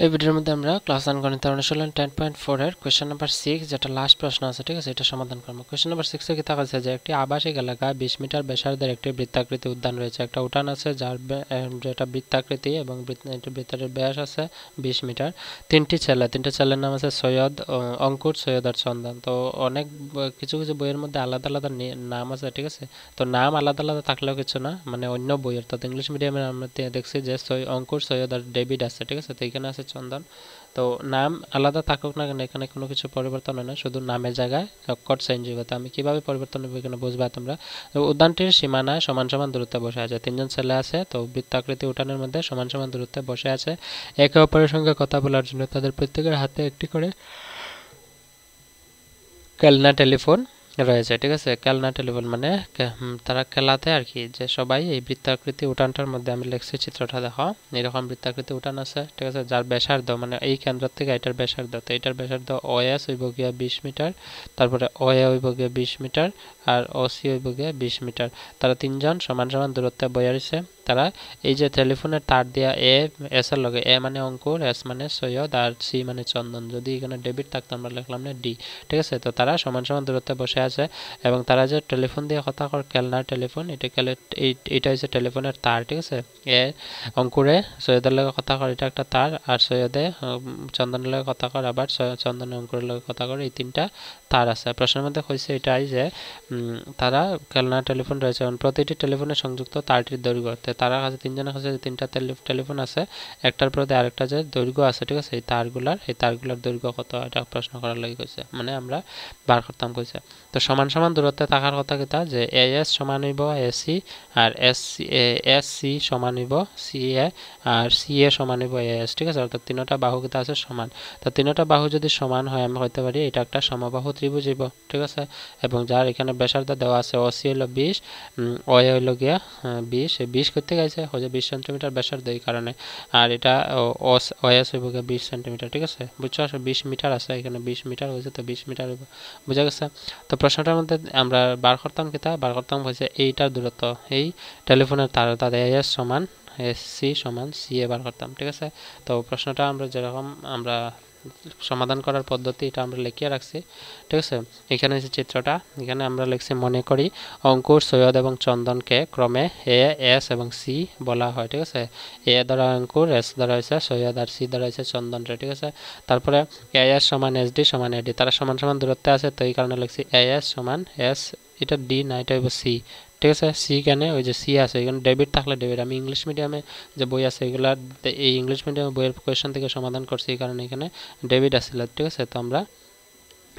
এই ভিডিওর মধ্যে আমরা ক্লাস 1 গণিতের অনুশীলন 10.4 এর কোশ্চেন নাম্বার 6 যেটা লাস্ট প্রশ্ন আছে, ঠিক আছে, এটা সমাধান করব। কোশ্চেন নাম্বার 6 এ কি থাকা আছে যে একটি আবাসিক এলাকায় 20 মিটার ব্যাসার্ধের একটি বৃত্তাকৃতি উদ্যান রয়েছে। একটা উঠান আছে যার যেটা বৃত্তাকৃতি এবং বৃত্তের ব্যাস আছে 20 মিটার। তিনটি ছেলের নাম আছে সৈয়দ, অঙ্কুর, সৈয়দ আর চন্দন। তো অনেক কিছু কিছু বইয়ের মধ্যে আলাদা আলাদা নাম আছে, ঠিক আছে। তো নাম আলাদা আলাদা থাকলেও কিছু না, মানে অন্য বই অর্থাৎ ইংলিশ মিডিয়ামে আমরা দেখছি যে অঙ্কুর, সৈয়দ আর ডেভিড আছে, ঠিক আছে। তো এখানে আছে চন্দন। তো নাম আলাদা থাকুক না কেন, এখানে কোনো কিছু পরিবর্তন হয় না, শুধু নামের জায়গায় অক্ষর চেঞ্জ হবে। তো আমি কিভাবে পরিবর্তন হবে এখানে বুঝবা তোমরা। তো উদ্যানটির সীমানায় সমান সমান দূরত্বে বসে আছে তিনজন ছেলে আছে। তো বৃত্তাকৃতি উঠানের মধ্যে সমান সমান দূরত্বে বসে আছে। একে অপরের সঙ্গে কথা বলার জন্য তাদের প্রত্যেকের হাতে একটি করে খেলনা টেলিফোন রয়েছে, ঠিক আছে। খেলনা টেলিফোন মানে তারা খেলাতে আর কি, যে সবাই এই বৃত্তাকৃতি উঠানটার মধ্যে আমি লিখছি চিত্রটা দেখো, এরকম বৃত্তাকৃতি উঠান আছে, ঠিক আছে, যার ব্যাসার্ধ মানে এই কেন্দ্র থেকে এটার ব্যাসার্ধ, তো এটার ব্যাসার্ধ OS হইব গিয়া 20 মিটার, তারপরে OA হইব গিয়া 20 মিটার আর OC হইব গিয়া 20 মিটার। তারা তিনজন সমান সমান দূরত্বে বইয়া রয়েছে। তারা এই যে টেলিফোনের তার দিয়া এস এর লগে, এ মানে অঙ্কুর, এস মানে সৈয়দ আর সি মানে চন্দন। যদি এখানে ডেবিট থাকতো আমরা লিখলাম না ডি, ঠিক আছে। তো তারা সমান সমান দূরত্বে বসে আছে এবং তারা যে টেলিফোন দিয়ে কথা কর, খেলনার টেলিফোন, এটা হচ্ছে টেলিফোনের তার, ঠিক আছে। এ অঙ্কুরে সৈয়দের লগে কথা কর, এটা একটা তার, আর সৈয়দে চন্দনের লগে কথা কর, আবার চন্দনে অঙ্কুরের লগে কথা কর, এই তিনটা তার আছে। প্রশ্নের মধ্যে হয়েছে এটাই যে তারা খেলনা টেলিফোন রয়েছে এবং প্রতিটি টেলিফোনে সংযুক্ত তারটির দৈর্ঘ্য, তারা কাছে তিনজনের কাছে তিনটা টেলিফোন আছে, একটার প্রতি আরেকটা যে দৈর্ঘ্য আছে, ঠিক আছে, এই তারগুলার দৈর্ঘ্য কত, এটা প্রশ্ন করার লাগে কইছে, মানে আমরা বার করতাম কইছে। তো সমান সমান দূরত্বে থাকার কথা কিতা যে AS সমান হইব AC আর SC সমান হইব CA আর CA সমান হইব AS, ঠিক আছে। অর্থাৎ তিনটা বাহু কিতা আছে সমান। তো তিনটা বাহু যদি সমান হয় আমি কইতে পারি এটা একটা সমবাহু ত্রিভুজ হইব, ঠিক আছে। এবং যার এখানে ব্যাসার্ধ দেওয়া আছে OC হইল 20, OA হইল গিয়া 20, 20 করতে গেছে হচ্ছে 20 সেন্টিমিটার ব্যাসার্ধ এই কারণে। আর এটা OS হইব গিয়া 20 সেন্টিমিটার, ঠিক আছে। বুঝছো, 20 মিটার আছে এখানে, 20 মিটার হয়েছে, তো 20 মিটার হইব, বুঝা গেছে। তো প্রশ্নটার মধ্যে আমরা বার করতাম হয়েছে এইটার দূরত্ব, এই টেলিফোনের তার অর্থাৎ AS সমান SC সমান CA বার করতাম, ঠিক আছে। তো প্রশ্নটা আমরা যেরকম আমরা সমাধান করার পদ্ধতি এটা আমরা লিখিয়ে রাখছি, ঠিক আছে। এখানে যে চিত্রটা, এখানে আমরা লিখছি মনে করি অঙ্কুর, সৈয়দ এবং চন্দনকে ক্রমে A, S এবং C বলা হয়, ঠিক আছে। A দ্বারা অঙ্কুর, S দ্বারা হয়েছে সৈয়দ আর C দ্বারা হয়েছে চন্দন, ঠিক আছে। তারপরে AS সমান SD সমান AD, তারা সমান সমান দূরত্বে আছে, তো এই কারণে লিখছি AS সমান S, এটা D না, এটা হইব C, ঠিক আছে। সি কেন, ওই যে সি আছে এখানে ডেবিট থাকলে ডেবিট, আমি ইংলিশ মিডিয়ামে যে বই আছে এগুলা এই ইংলিশ মিডিয়ামে বইয়ের কোয়েশ্চন থেকে সমাধান করছি, এই কারণে এখানে ডেবিট আসছিল, ঠিক আছে। তো আমরা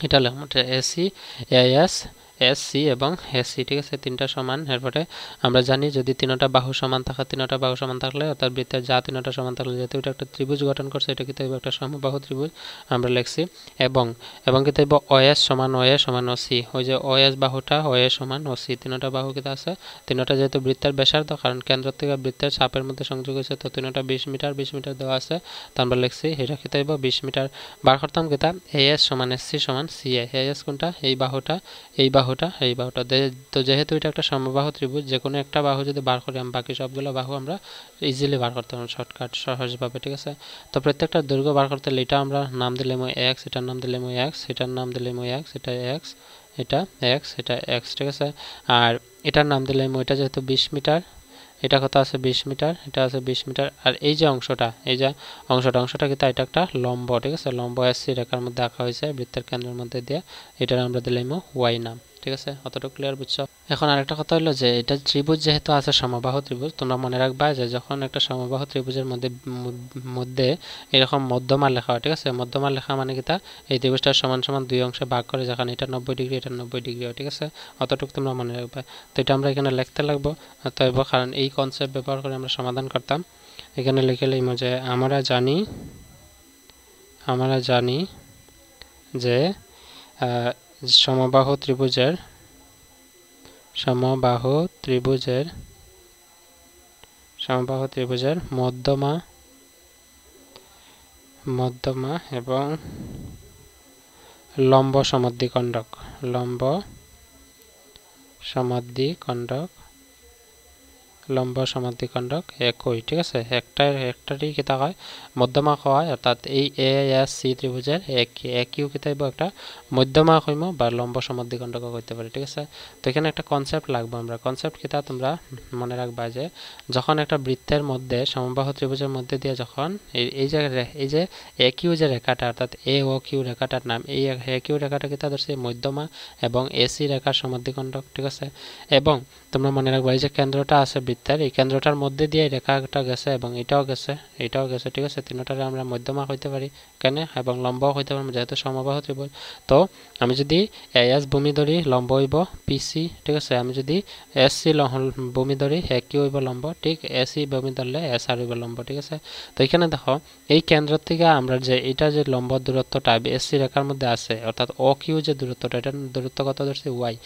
এটা লিখলাম AC, AS, SC এবং SC, ঠিক আছে, তিনটা সমান। এরপরে আমরা জানি যদি তিনটা বাহু সমান থাকলে অর্থাৎ বৃত্তের যা তিনটা সমান থাকলে, যেহেতু এটা একটা ত্রিভুজ গঠন করছে, এটা কিন্তু একটা সমবাহু ত্রিভুজ আমরা লিখছি। এবং কি তাইব OS সমান OA সমান OC, ওই যে OS বাহুটা OA সমান OC, তিনটা বাহু কিতা আছে, তিনটা যেহেতু বৃত্তের ব্যাসার্ধ, কারণ কেন্দ্র থেকে বৃত্তের চাপের মধ্যে সংযোগ হয়েছে, তো তিনটা 20 মিটার দেওয়া আছে, তো আমরা লিখছি এটা কি তাইব 20 মিটার। বার করতাম কিতা AS সমান SC সমান CA, AS কোনটা, এই বাহুটা, তো যেহেতু এটা একটা সমবাহু ত্রিভুজ, যে কোনো একটা বাহু যদি বার করি আমি বাকি সবগুলো বাহু আমরা ইজিলি বার করতে পারবো শর্টকাট সহজভাবে, ঠিক আছে। তো প্রত্যেকটা দৈর্ঘ্য বার করতে হলে এটা আমরা নাম দিলাম X, এটার নাম দিলাম X, এটার নাম দিলাম X, এটা X, এটা X, এটা X, ঠিক আছে। আর এটার নাম দিলাম এটা যেহেতু 20 মিটার, এটা কত আছে 20 মিটার, এটা আছে 20 মিটার। আর এই যে অংশটা কিন্তু এটা একটা লম্ব, ঠিক আছে, লম্ব SC রেখার মধ্যে আঁকা হয়েছে বৃত্তের কেন্দ্রের মধ্যে দিয়ে, এটার আমরা দিলাম Y নাম, ঠিক আছে। অতটুকু ক্লিয়ার বুঝছো। এখন আরেকটা কথা হলো যে এটা ত্রিভুজ যেহেতু আছে সমবাহু ত্রিভুজ, তোমরা মনে রাখবা যে যখন একটা সমবাহু ত্রিভুজের মধ্যে এরকম মধ্যমা লেখা হয়, ঠিক আছে, মধ্যমা লেখা মানে কি তা এই ত্রিভুজটার সমান সমান দুই অংশে ভাগ করে, যেখানে এটা 90 ডিগ্রি এটা 90 ডিগ্রি হয়, ঠিক আছে। অতটুকু তোমরা মনে রাখবা। তো এটা আমরা এখানে লিখতে লাগবো, অতএব কারণ এই কনসেপ্ট ব্যবহার করে আমরা সমাধান করতাম। এখানে লিখে লিখব যে আমরা জানি যে সমবাহু ত্রিভুজের মধ্যমা এবং লম্ব সমদ্বিখণ্ডক লম্ব সমাদ্বিখণ্ডক একই, ঠিক আছে। একটারই কিতা হয় মধ্যমাক হয়, অর্থাৎ এই এ এস সি ত্রিভুজের একইও কিতাইব একটা মধ্যমাক হইম বা লম্ব সমাদ্বিখণ্ডক হইতে পারে, ঠিক আছে। তো এখানে একটা কনসেপ্ট লাগবে, আমরা কনসেপ্ট কিতা তোমরা মনে রাখবা যে যখন একটা বৃত্তের মধ্যে সমবাহু ত্রিভুজের মধ্যে দিয়ে যখন এই যে একিউ যে রেখাটা, অর্থাৎ এ ও কিউ রেখাটার নাম, এই একিউ রেখাটা কিতা ধরছে মধ্যমা এবং এসি রেখার সমাদ্বিখণ্ডক, ঠিক আছে। এবং তোমরা মনে রাখবা এই যে কেন্দ্রটা আছে বৃত্তের, এই কেন্দ্রটার মধ্যে দিয়ে রেখাটা গেছে এবং এটাও গেছে, ঠিক আছে। তিনটারে আমরা মধ্যমা হইতে পারি কেন, এবং লম্ব হইতে পারি যেহেতু সমবাহু ত্রিভুজ। তো আমি যদি এস ভূমি ধরি লম্ব হইব পিসি, ঠিক আছে। আমি যদি এস সি ভূমি ধরি একই হইব লম্ব, ঠিক এসি ভূমি ধরলে এস আর হইব লম্ব, ঠিক আছে। তো এখানে দেখো এই কেন্দ্র থেকে আমরা যে এটা যে লম্ব দূরত্বটা এসসি রেখার মধ্যে আছে, অর্থাৎ ও কিউ যে দূরত্বটা, এটা দূরত্ব কত ধরছে ওয়াই।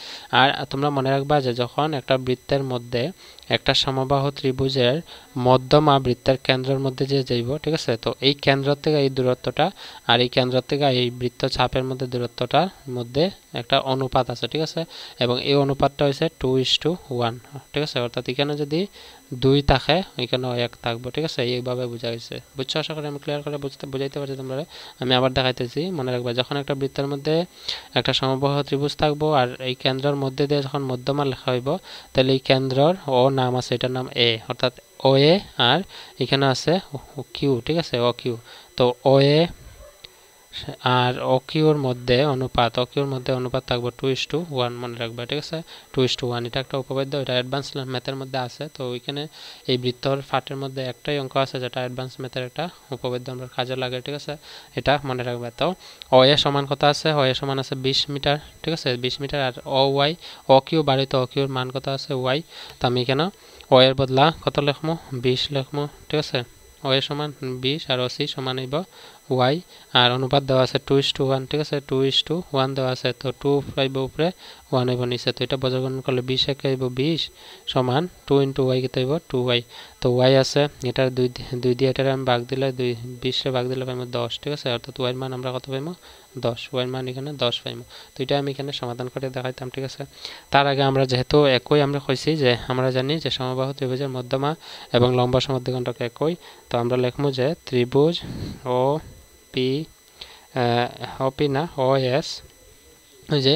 আর তোমরা মনে রাখবা যে যখন একটা বৃত্তের মধ্যে একটা সমবাহু ত্রিভুজের মধ্যমা বৃত্তের কেন্দ্রের মধ্যে যে যাইব, ঠিক আছে। তো এই কেন্দ্র থেকে এই দূরত্বটা আর এই কেন্দ্র থেকে এই বৃত্ত ছাপের মধ্যে দূরত্বটার মধ্যে একটা অনুপাত আছে, ঠিক আছে। এবং এই অনুপাতটা হচ্ছে 2:1, ঠিক আছে। অর্থাৎ এখানে যদি 2 থাকে এখানে 1 থাকবে, ঠিক আছে। এইভাবে বোঝা হয়েছে, বুঝছো? আশা করি আমি ক্লিয়ার করে বুঝাইতে পারছি তোমরা। আমি আবার দেখাইতেছি, মনে রাখবা যখন একটা বৃত্তের মধ্যে একটা সমবাহু ত্রিভুজ থাকবো আর এই কেন্দ্রের মধ্যে দিয়ে যখন মধ্যমা লেখা হইব, তাহলে এই কেন্দ্রর ও নাম আছে, এটার নাম এ, অর্থাৎ ও এ, আর এখানে আছে কিউ, ঠিক আছে, ও কিউ। তো ও এ আর অকিউর মধ্যে অনুপাত থাকবে 2:1, মনে রাখবে, ঠিক আছে। 2:1 এটা একটা উপপাদ্য, এটা অ্যাডভান্স ম্যাথের মধ্যে আছে। তো ওইখানে এই বৃত্তর ফাটের মধ্যে একটাই অঙ্ক আছে যেটা অ্যাডভান্স ম্যাথের একটা উপপাদ্য আমরা কাজে লাগে, ঠিক আছে। এটা মনে রাখবে। তো ও এ সমান কত আছে, ও এ সমান আছে 20 মিটার, ঠিক আছে, 20 মিটার। আর ও ওয়াই ও কিউ বাড়িতে ও কিউর মান কত আছে ওয়াই। তো আমি এখানে ও এর বদলা কত লিখবো 20 লিখবো, ঠিক আছে। ও এ সমান 20 আর ও সি সমান হইব ওয়াই, আর অনুপাত দেওয়া আছে 2:1, ঠিক আছে। 2:1 দেওয়া আছে, তো 2 পাইব উপরে 1 হইব নিচে। তো এটা বজ্রগণন করলে 20 একে হইব 20 সমান 2 × y কেতে হইব 2y। তো y আছে, এটার 2 দিয়ে এটার আমি ভাগ দিলে 20 রে ভাগ দিলে পাইব 10, ঠিক আছে। অর্থাৎ y এর মান আমরা কত পাইব 10, y এর মান এখানে 10 পাইব। তো এটা আমি এখানে সমাধান করে দেখাইতাম, ঠিক আছে। তার আগে আমরা যেহেতু একই আমরা কইছি যে আমরা জানি যে সমবাহু ত্রিভুজের মধ্যমা এবং লম্ব সমাদ্বিখণ্ডক একই। তো আমরা লিখবো যে ত্রিভুজ ও পি না ও এস, ওই যে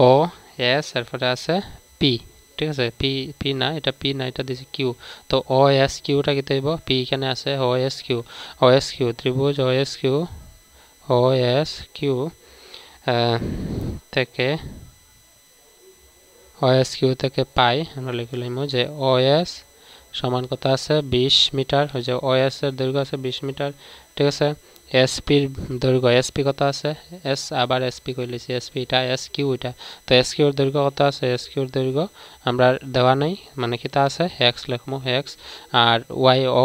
ও এস এরপরে আছে পি, ঠিক আছে। পি না, এটা পি না, এটা দিছে কিউ। তো ও এস কিউটা কি দেব, পি এখানে আছে ও এস কিউ ত্রিভুজ ও এস কিউ থেকে ও এস কিউ থেকে পাই আমরা লিখে লিখব যে ও এস সমান কত আছে 20 মিটার, ওই যে ও এস এর দৈর্ঘ্য আছে 20 মিটার, ঠিক আছে। এসপির দৈর্ঘ্য, এসপি কত আছে, এস আবার এসপি কইলেছি, এসপি এটা এস কিউ এটা। তো এস কিউর দৈর্ঘ্য কত আছে, এস কিউর দৈর্ঘ্য আমরা দেওয়া নাই, মানে কিতা আছে এক্স লিখবো এক্স। আর ওয়াই ও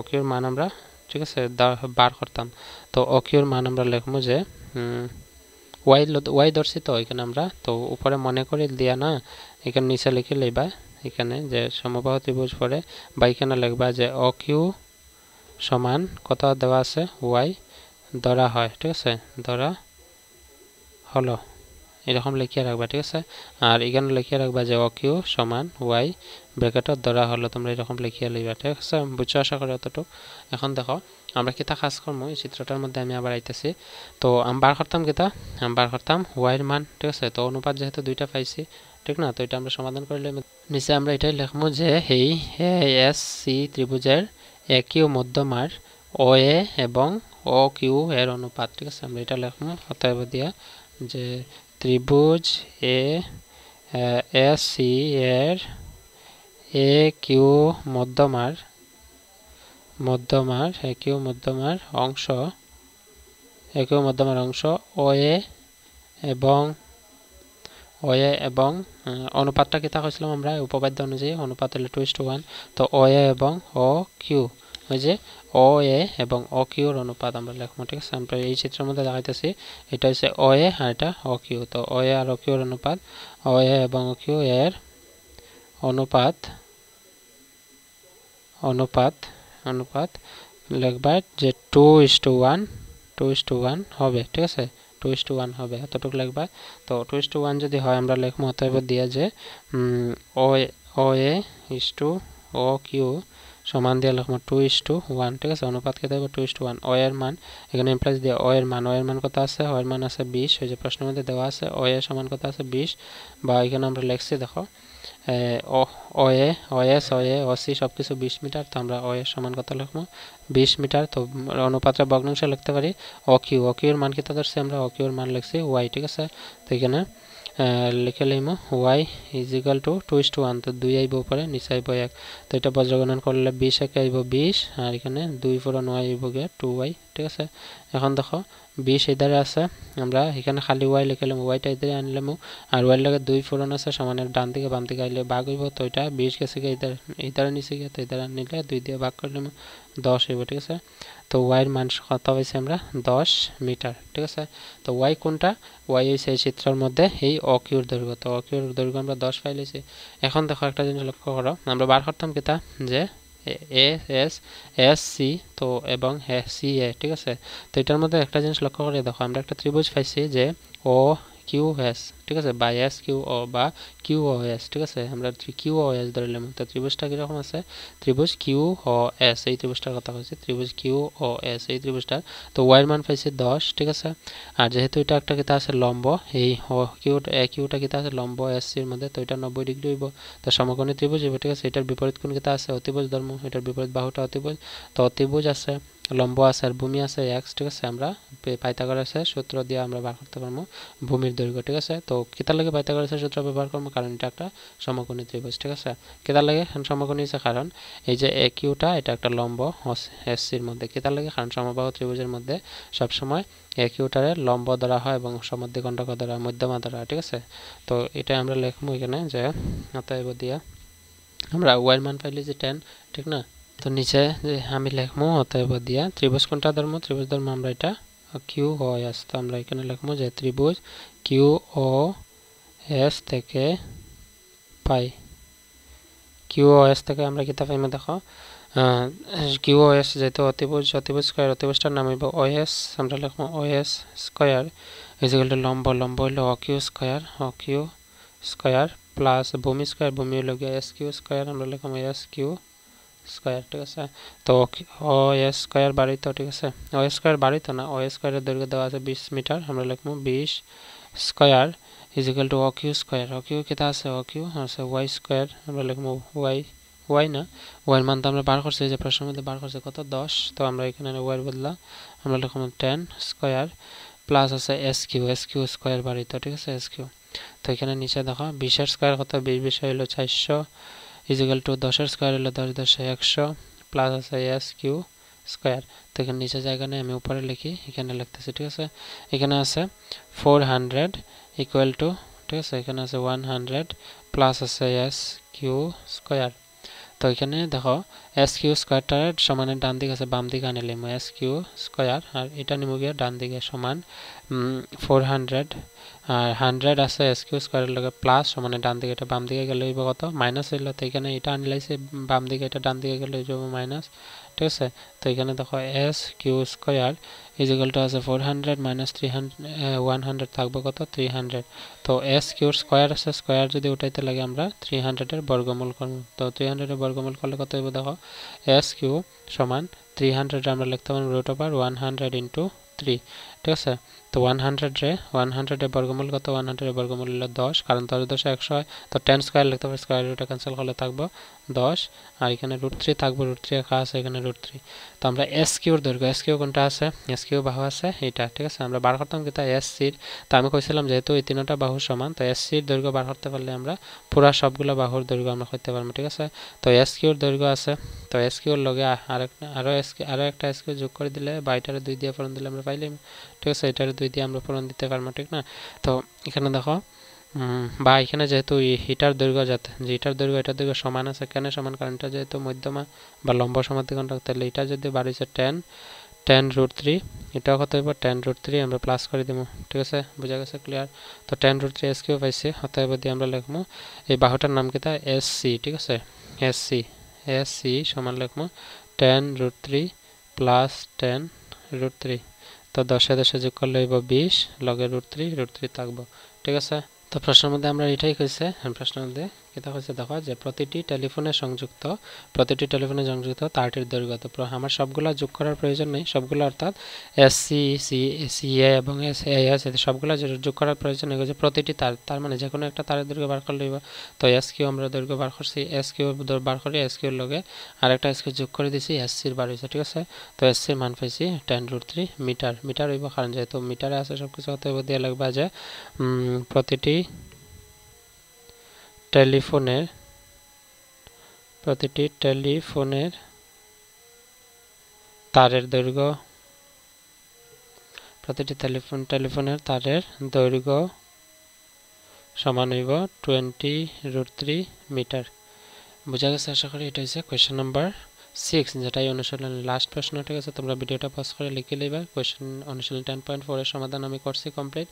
কিউর মান আমরা, ঠিক আছে, বার করতাম। তো ও কিউর মান আমরা লিখবো যে ওয়াই ধরছি, তো এখানে আমরা তো উপরে মনে করি দিয়া না, এখানে নিচে লিখে লইবা এখানে যে সমবাহু ত্রিভুজ পরে, বা এখানে লিখবা যে ও কিউ সমান কত দেওয়া আছে ওয়াই ধরা হয়, ঠিক আছে, ধরা হলো, এরকম লিখিয়ে রাখবা, ঠিক আছে। আর এখানে লিখিয়ে রাখবা যে ও কিউ সমান ওয়াই ব্র্যাকেটত ধরা হলো, তোমরা এরকম লিখিয়ে লইবা, ঠিক আছে। বুঝছো আশা করি অতটুকু। এখন দেখো আমরা কিতা কাজ করবো, এই চিত্রটার মধ্যে আমি আবার আইতেছি। তো আমি বার করতাম ওয়াইয়ের মান, ঠিক আছে। তো অনুপাত যেহেতু দুইটা পাইছি, ঠিক না, তো এটা আমরা সমাধান করলে নিচে আমরা এটাই লিখবো যে এই এস সি ত্রিভুজের একই মধ্যমার ও এ এবং ও কিউ এর অনুপাত, ঠিক আছে, আমরা এটা লিখবো। অতএব দিয়া যে ত্রিভুজ এস সি এর এ কিউ মধ্যমার অংশ ও এ এবং অনুপাতটা কিতা কইছিলাম আমরা উপপাদ্য অনুযায়ী, অনুপাত হলো 2:1। তো ও এ এবং ও কিউ, ওই যে ও এ এবং ও কিউর অনুপাত আমরা লিখবো, ঠিক আছে। আমরা এই চিত্রের মধ্যে দেখাইতেছি এটা হচ্ছে ও এ আর এটা ও কিউ। তো ও এ আর ও কিউর অনুপাত, ও এ এবং ও কিউ এর অনুপাত লিখবা যে 2:1 হবে, ঠিক আছে, 2:1 হবে, এতটুকু লিখবা। তো 2:1 যদি হয় আমরা লিখবো অতএব দিয়ে যে ও এ ও কিউ সমান দিয়ে লিখবো 2:1, ঠিক আছে। অনুপাত কত হবে 2:1। ও এর মান এখানে ইমপ্লাইজ দিয়ে ও এর মান কত আছে, ও এর মান আছে 20, ওই যে প্রশ্নের মধ্যে দেওয়া আছে ও এর সমান কত আছে 20, বা এখানে আমরা লিখছি দেখো ও এ ও এস ও এ ও সি সব কিছু 20 মিটার, তো আমরা ও এর সমান কত লিখবো 20 মিটার। তো অনুপাতটা ভগ্নাংশ লিখতে পারি ও কিউ এর মান কত ধরছি আমরা, ও কিউ এর মান লিখছি ওয়াই, ঠিক আছে। তো এখানে লিখে লিমো ওয়াই ইজ ইকুয়াল টু 2:1, তো 2 আইব উপরে নিচে আইব 1, তো এটা বজ্রগণন করলে 20 একে আইব 20, আর এখানে 2 পূরণ ওয়াই আইব গিয়ে 2y, ঠিক আছে। এখন দেখো 20 এধারে আছে, আমরা এখানে খালি ওয়াই লিখে লিমো, ওয়াইটা এধারে আনলাম, আর ওয়াই লাগে 2 পূরণ আছে সমানের ডান দিকে বাম দিকে আইলে ভাগ হইব, তো এটা 20 গেছে গিয়ে এধারে নিচে গিয়ে, তো এধারে নিলে 2 দিয়ে ভাগ করে লিমো 10 হইব, ঠিক আছে। তো ওয়াইয়ের মান কত হয়েছে আমরা 10 মিটার, ঠিক আছে। তো ওয়াই কোনটা, ওয়াই হয়েছে এই চিত্রের মধ্যে এই ও কিউর দৈর্ঘ্য, তো ও কিউর দৈর্ঘ্য আমরা 10 পাইলেছি। এখন দেখো একটা জিনিস লক্ষ্য করো, আমরা বার করতাম কিতা যে এ এস এস সি তো এবং সি এ, ঠিক আছে। তো এটার মধ্যে একটা জিনিস লক্ষ্য করে দেখো, আমরা একটা ত্রিভুজ পাইছি যে ও কিউ এস, ঠিক আছে, বা এস কিউ ও বা কিউ ও এস, ঠিক আছে। আমরা কিউ ও এস ধরলাম, তো ত্রিভুজটা কিরকম আছে, ত্রিভুজ কিউ ও এস, এই ত্রিভুজটার কথা হয়েছে ত্রিভুজ কিউ ও এস, এই ত্রিভুজটার তো ওয়াইয়ের মান পাইছে 10, ঠিক আছে। আর যেহেতু এটা একটা কিতা আছে লম্ব, এই ও কিউটা কিতা আছে লম্ব এস সির মধ্যে, তো এটা 90 ডিগ্রি হইব, তো সমকোণী ত্রিভুজ হইব, ঠিক আছে। এটার বিপরীত কোণ কিতা আছে অতিভুজ ধর্ম, এটার বিপরীত বাহুটা অতিভুজ, তো অতিভুজ আছে লম্ব আছে আর ভূমি আছে এক্স, ঠিক আছে। আমরা পাইথাগোরাসের সূত্র দিয়ে আমরা বার করতে পারবো ভূমির দৈর্ঘ্য, ঠিক আছে। তো কেতার লাগে পাইথাগোরাসের সূত্র ব্যবহার করবো, কারণ এটা একটা সমকোণী ত্রিভুজ, ঠিক আছে। কেতার লাগে সমকোণী হচ্ছে কারণ এই যে এ কিউটা এটা একটা লম্ব এস সির মধ্যে, কেতার লাগে কারণ সমবাহু ত্রিভুজের মধ্যে সবসময় এ কিউটারে লম্ব ধরা হয় এবং সমদ্বিখণ্ডক ধরা মধ্যমা ধরা হয়, ঠিক আছে। তো এটা আমরা লিখবো এখানে যে অতএব দিয়া আমরা ওয়াইয়ের মান পাইলি যে 10, ঠিক না। তো নিচে যে আমি লিখবো অতএব দিয়া ত্রিভুজ কোনটা ধর্ম, ত্রিভুজ ধর্ম আমরা এটা কিউ ও এস, তো আমরা এখানে লিখবো যে ত্রিভুজ কিউ ও এস থেকে পাই, কিউ ও এস থেকে আমরা কিতা পাইমা দেখো কিউ ও এস যেহেতু অতিভুজ স্কয়ার, অতিভুজটার নাম হইব ও এস, আমরা লিখবো O S square is equal to লম্ব হইল ও কিউ স্কয়ার প্লাস ভূমি স্কয়ার, ভূমি হইল গিয়ে এস কিউ স্কয়ার, আমরা লিখবো এস কিউ স্কয়ার, ঠিক আছে। তো ও এস স্কয়ার বাড়িত, ঠিক আছে, ও এস স্কয়ার বাড়িত না, ও এস স্কয়ারের দৈর্ঘ্য দেওয়া আছে 20 মিটার, আমরা লিখবো 20 square is equal to O Q square, O Q কেটা আছে ও কিউ আছে ওয়াই স্কয়ার, আমরা লিখবো ওয়াই না ওয়াইয়ের মান তো আমরা বার করছি, যে প্রশ্নের মধ্যে বার করছে কত 10, তো আমরা এখানে ওয়াইয়ের বদলা আমরা লিখবো 10 স্কয়ার প্লাস আছে এস কিউ স্কয়ার বাড়িত, ঠিক আছে এস কিউ। তো এখানে নিচে দেখো 20 স্কয়ার কত 20 হইলো 400 ইজ ইকুয়াল টু 10 স্কয়ার হলো 10 100 প্লাস আছে এস কিউ স্কয়ার। তো এখানে নিচে জায়গা নেই, আমি উপরে লিখি, এখানে লিখতেছি, ঠিক আছে। এখানে আছে 400 ইকুয়াল টু, ঠিক আছে, এখানে আছে 100 প্লাস আছে এস কিউ স্কয়ার। তো এখানে দেখো এস কিউ স্কয়ারটার সমানের ডান দিকে আছে বাম দিকে আনিলাম এস কিউ স্কয়ার, আর এটা নিব গিয়ে ডান দিকে সমান 400 আর 100 আছে এস কিউ স্কয়ারের লগে প্লাস সমানের ডান দিকে, এটা বাম দিকে গেলে হইব কত মাইনাস হইল, তো এখানে এটা আনলাইছে বাম দিকে, এটা ডান দিকে গেলে হইব মাইনাস, ঠিক আছে। তো এখানে দেখো S Q square is equal to আছে 400 মাইনাস 100 থাকবে কত 300, তো এস কিউর স্কয়ার আছে, স্কয়ার যদি উঠাইতে লাগে আমরা 300 এর বর্গমূল করব, তো 300 এর বর্গমূল করলে কত হইব দেখো এস কিউ সমান 300 আমরা লিখতে পারবো রুট ওভার 100 ইন্টু 3, ঠিক আছে। তো 100 এর বর্গমূল কত, 100 এর বর্গমূল হলো 10, কারণ 10 10 100 হয়, তো 10 স্কয়ার লিখতে পারি, স্কয়ার রুটটা ক্যান্সেল করলে থাকবো 10, আর এখানে √3 থাকবে, √3 লেখা আছে এখানে √3। তো আমরা এস কিউর দৈর্ঘ্য, এস কিউ কোনটা আছে, এস কিউ বাহু আছে এটা, ঠিক আছে। আমরা বার করতাম কিতা এস সির, তো আমি কইছিলাম যেহেতু এই তিনটা বাহু সমান, তো এস সির দৈর্ঘ্য বার করতে পারলে আমরা পুরা সবগুলো বাহুর দৈর্ঘ্য আমরা করতে পারবো, ঠিক আছে। তো এস কিউর দৈর্ঘ্য আছে, তো এস কিউর লগে আরো একটা এস কিউ যোগ করে দিলে বা এটারে 2 দিয়ে পূরণ দিলে আমরা পাইলাম, ঠিক আছে। এটারে 2 দিয়ে আমরা পূরণ দিতে পারবো, ঠিক না। তো এখানে দেখো বা এখানে যেহেতু এটার দৈর্ঘ্য যাতে যে এটার দৈর্ঘ্য এটার দৈর্ঘ্য সমান আছে, কেন সমান, কারণ এটা যেহেতু মধ্যমা বা লম্ব সমাদ্বিখণ্ডক, তাহলে এটা যদি বাড়িছে 10 √3, এটাও কত হইব 10 √3, আমরা প্লাস করে দিব, ঠিক আছে, বুঝা গেছে, ক্লিয়ার। তো 10 √3 এস কিউ পাইছি, অতএব দিয়ে আমরা লিখবো এই বাহুটার নাম কিতা এস সি, ঠিক আছে, এস সি সমান লিখবো 10 √3 প্লাস 10 √3, তো 10 10 যোগ করলে হইব 20 লগে √3 থাকবো, ঠিক আছে। তো প্রশ্নের মধ্যে আমরা এটাই কইছে, প্রশ্নের মধ্যে এটা হচ্ছে দেখো যে প্রতিটি টেলিফোনে সংযুক্ত তারটির দৈর্ঘ্য। তো আমার সবগুলা যোগ করার প্রয়োজন নেই, সবগুলো অর্থাৎ সিএ এবং এস সবগুলা যোগ করার প্রয়োজন নেই। যে প্রতিটি তার মানে যে কোনো একটা তারের দৈর্ঘ্য বার করলে তো এস কিউ আমরা দৈর্ঘ্য বার করছি, এস কিউ বার করে এস কিউর লগে আর একটা এস কিউ যোগ করে দিছি, এস সির বার হয়েছে। ঠিক আছে, তো এস সির মান পাইছি 10√3 মিটার। মিটার হইব কারণ যেহেতু মিটারে আছে সব কিছু হতে দিয়ে লাগবে যে প্রতিটি টেলিফোনের তারের দৈর্ঘ্য সমান হইব 20√3 মিটার। বোঝা গেছে আশা করি। এটা হচ্ছে কোয়েশ্চেন নাম্বার 6, যেটাই অনুশীলনের লাস্ট প্রশ্ন। ঠিক আছে, তোমরা ভিডিওটা পজ করে লিখে লইবা। কোয়েশ্চেন অনুশীলন 10.4 এর সমাধান আমি করছি কমপ্লিট।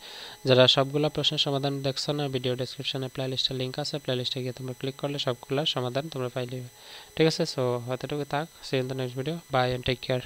যারা সবগুলা প্রশ্নের সমাধান দেখছো না, ভিডিও ডেসক্রিপশনে প্লেলিস্টের লিঙ্ক আছে, প্লেলিস্টে গিয়ে তোমরা ক্লিক করলে সবগুলা সমাধান তোমরা পাই লিবে। ঠিক আছে, সো এতটুকু থাক। See in the next video. Bye and take care.